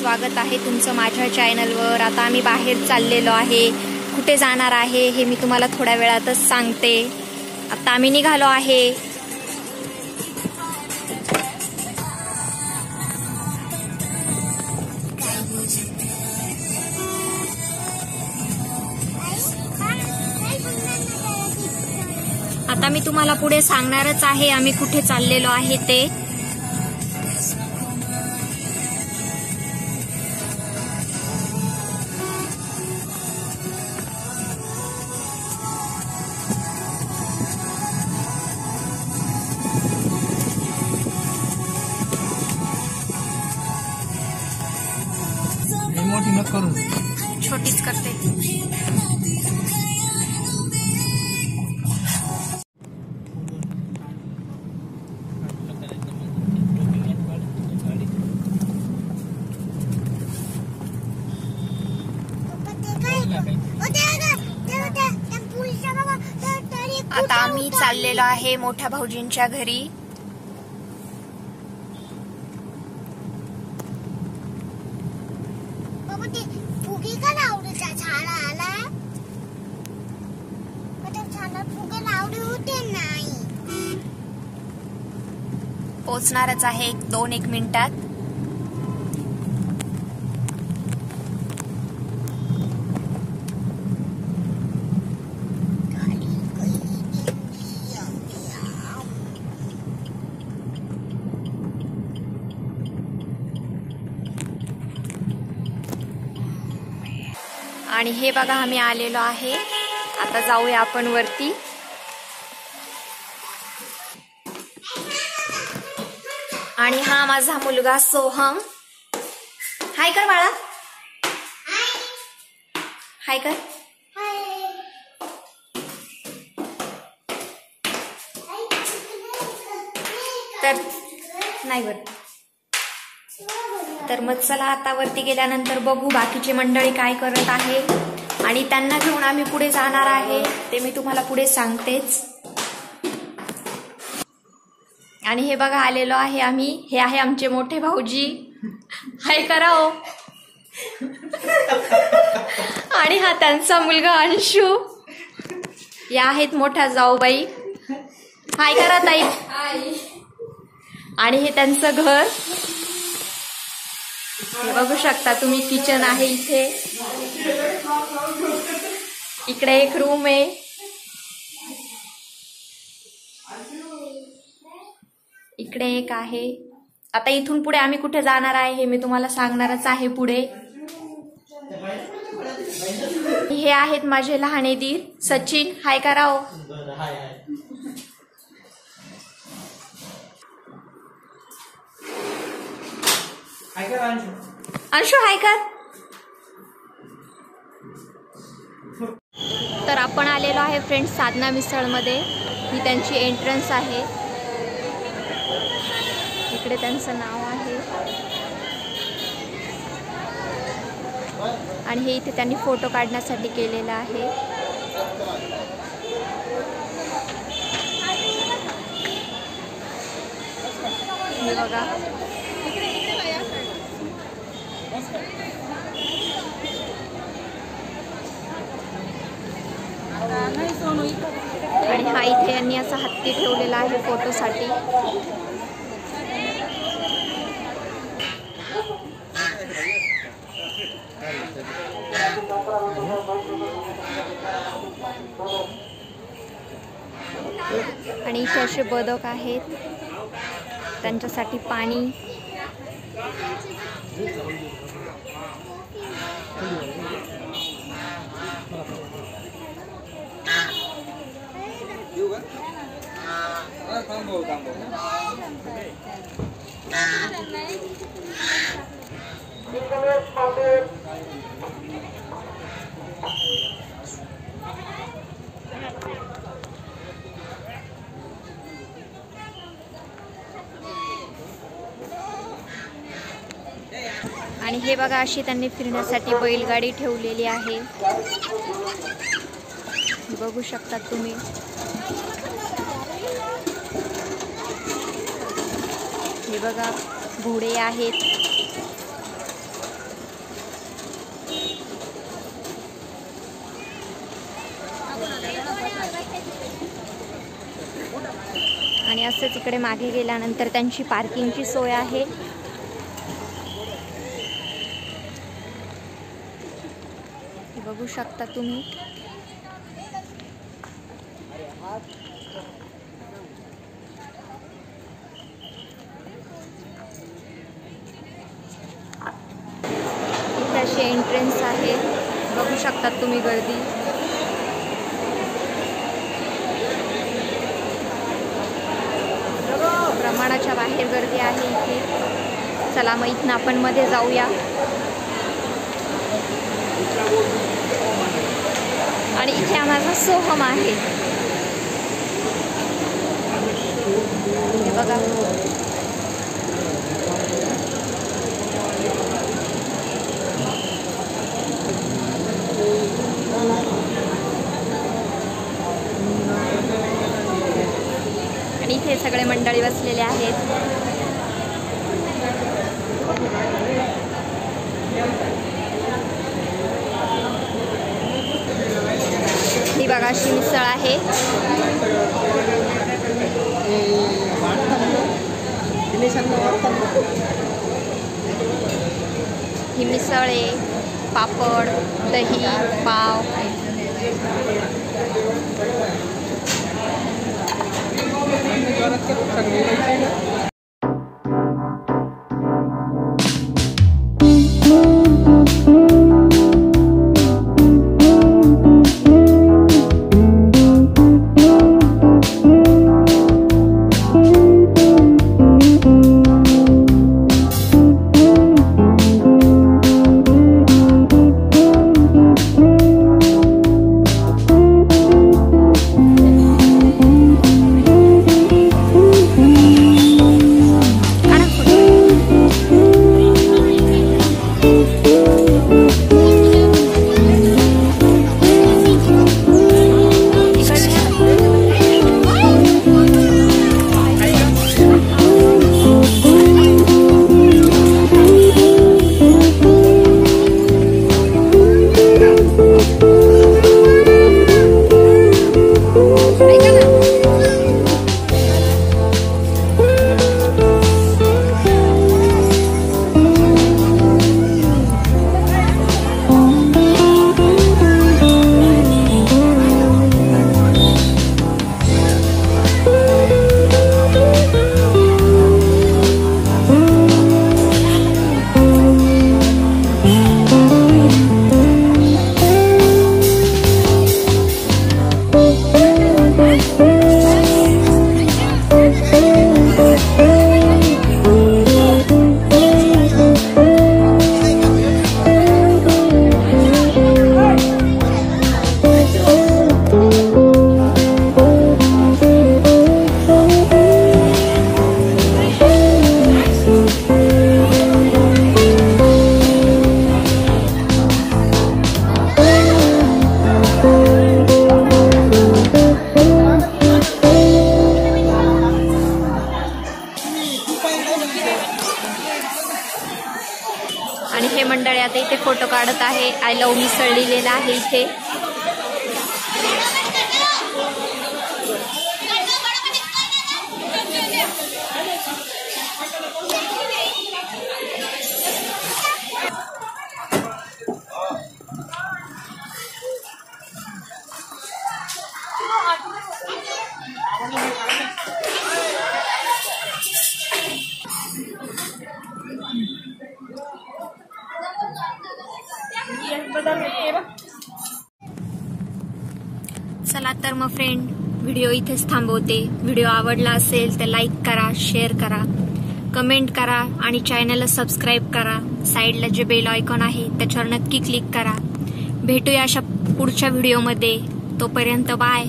स्वागत आहे तुमचं माझ्या चॅनलवर। आता आम्ही बाहेर चाललेलो आहे, कुठे जाणार आहे हे मी तुम्हाला थोड्या वेळातच सांगते। आता आम्ही निघालो आहे। आता मी तुम्हाला पुढे सांगणारच आहे आम्ही कुठे चाललेलो आहे ते। छोटीच करते। आता आम्ही चाललेलो आहे मोठ्या भाऊजींच्या घरी। पोचणारच आहे 2-1 मिनिटात। आणि हे बघा आम्ही आलेलो आहे। आता जाऊया आपण वरती। आणि हा माझा मुलगा सोहम। हाय कर बाळा, हाय कर। तर नाही बर, तर मग चला आता वरती गेल्यानंतर बघू बाकीची मंडळी काय करत आहे आणि त्यांना घेऊन आम्ही पुढे जाणार आहे, ते मी तुम्हाला पुढे सांगतेच। आणि हे बघा आलेलो आहे आम्ही, हे आहे आमचे मोठे भाऊजी। हाय करा हो। आणि हा त्यांचा मुलगा अंशू। या आहेत मोठ्या जाऊबाई। हाय करा ताई। आणि हे त्यांचं घर, हे बघू शकता तुम्ही, किचन आहे इथे। इकडे एक रूम आहे, इकडे एक आहे। आता इथून पुढे आम्ही कुठे जाणार आहे हे मी तुम्हाला सांगणारच आहे पुढे। हे आहेत माझे लहाने दीर सचिन। हाय करा हो। अंशु हाय कर। तर आपण आलेलो आहे फ्रेंड्स साधना मिसळ मध्ये। ही त्यांची एंट्रन्स आहे, इकडे त्यांचं नाव आहे। आणि हे इथे त्यांनी फोटो काढण्यासाठी केलेला आहे। हे बघा, आणि हा इथे यांनी असा हत्ती ठेवलेला आहे फोटोसाठी। आणि इथे असे बदक आहेत, त्यांच्यासाठी पाणी। आणि हे बघा अशी त्यांनी फिरण्यासाठी बैलगाडी ठेवलेली आहे, बघू शकता तुम्ही। हे बघा घोडे आहेत। आणि असंच इकडे मागे गेल्यानंतर त्यांची पार्किंगची सोय आहे. बघू शकता तुम्ही. इथे अशी एंट्रन्स आहे, बघू शकतात तुम्ही गर्दी. प्रमाणाच्या बाहेर गर्दी आहे इथे. चला मग इथनं आपण मध्ये जाऊया. आणि इथे आम्हाला सोहम आहे, हे बघा. आणि इथे सगळे मंडळी बसलेले आहेत. ही बघा अशी मिसळ आहे. ही मिसळ आहे, पापड, दही, पाव. आणि हे मंडळी आता इथे फोटो काढत आहे. आय लव्ह मिसळ लिहिलेलं आहे इथे. चला तर मग फ्रेंड, व्हिडिओ इथेच थांबवते. व्हिडिओ आवडला असेल तर लाईक करा, शेअर करा, कमेंट करा आणि चॅनलला सबस्क्राईब करा. साईडला जे बेल आयकॉन आहे त्याच्यावर नक्की क्लिक करा. भेटूया अशा पुढच्या व्हिडिओमध्ये. तोपर्यंत बाय.